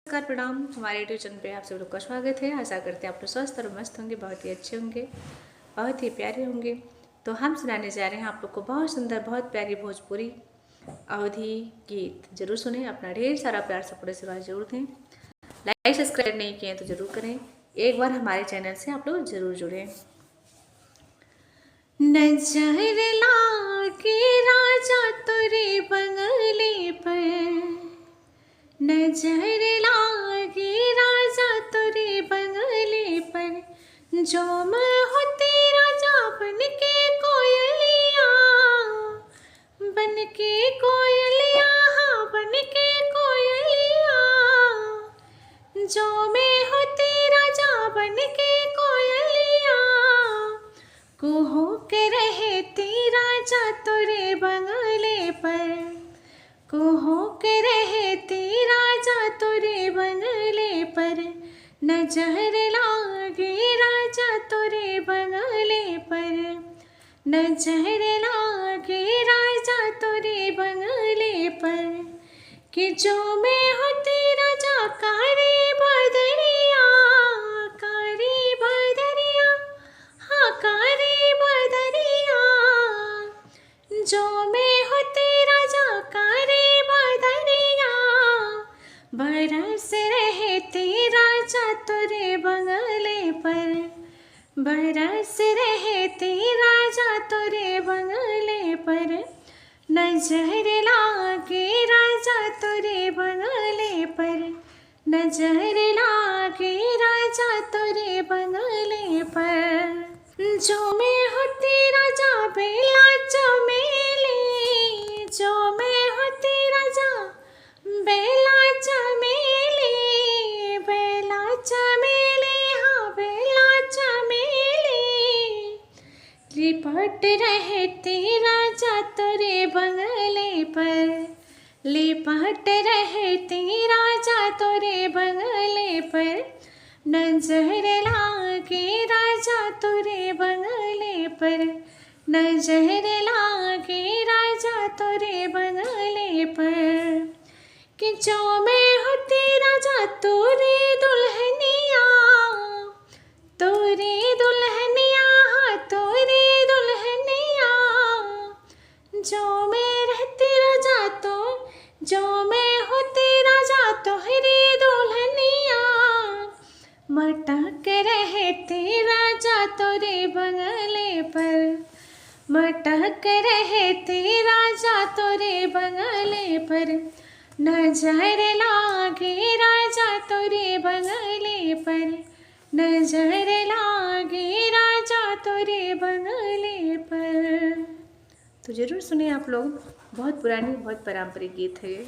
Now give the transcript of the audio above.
नमस्कार, प्रणाम। हमारे यूट्यूब चैनल पे आप सभी लोग का स्वागत है। आशा करते हैं आप लोग स्वस्थ और मस्त होंगे, बहुत ही अच्छे होंगे, बहुत ही प्यारे होंगे। तो हम सुनाने जा रहे हैं आप लोग को बहुत सुंदर, बहुत प्यारी भोजपुरी अवधी गीत। जरूर सुने, अपना ढेर सारा प्यार सपोर्ट आशीर्वाद जरूर दें। लाइक सब्सक्राइब नहीं किए तो जरूर करें। एक बार हमारे चैनल से आप लोग जरूर जुड़ें। नजर लागे राजा तोरे बंगले पर, नजर लागे राजा तोरे बंगले पर, जो मैं होती राजा बन के कोयलिया, बन के कोयलिया, हाँ बन के कोयलिया, जो मैं होती राजा बन के कोयलिया, कुहू के रहती राजा तोरे बंगले पर, कुहू के रहती राजा तोरे बंगले पर, नजर लागे राजा तोरे बंगले पर, नजर लागे राजा तोरे बंगले पर, कि जो मैं होती राजा कारी बदरिया, कारी बदरिया, हाँ कारी बदरिया, जो मैं होती राजा कारी बदरिया, बरस रहती राजा तोरे बंगले पर, बरस रहती राजा तोरे बंगले पर, नजर लागे राजा तोरे बंगले पर, नजर लागे राजा तोरे बंगले पर, जो मैं होती राजा बेला चमेली, जो मैं होती राजा बेला चमेली, बेला चमेली, हाँ बेला चमेली, लिपट रहती राजा तोरे बंगले पर, लिपट रहती राजा तोरे बंगले पर, नजर लागे राजा तोरे बंगले पर, नजर लागे राजा तोरे बंगले पर, कि जो मैं होती राजा तोरे दुल्हनिया, तोरे दुल्हनिया, हाँ तोरे दुल्हनिया, जो मैं रहती राजा तो, जो मैं होती राजा तोहरी दुल्हनिया, मटक रहती राजा तोरे बंगले पर, मटक रहती राजा तोरे बंगले पर, नजर लागे राजा तोरे बंगले पर, नजर लागे राजा तोरे बंगले पर। तो जरूर सुने आप लोग, बहुत पुरानी बहुत पारंपरिक गीत है ये।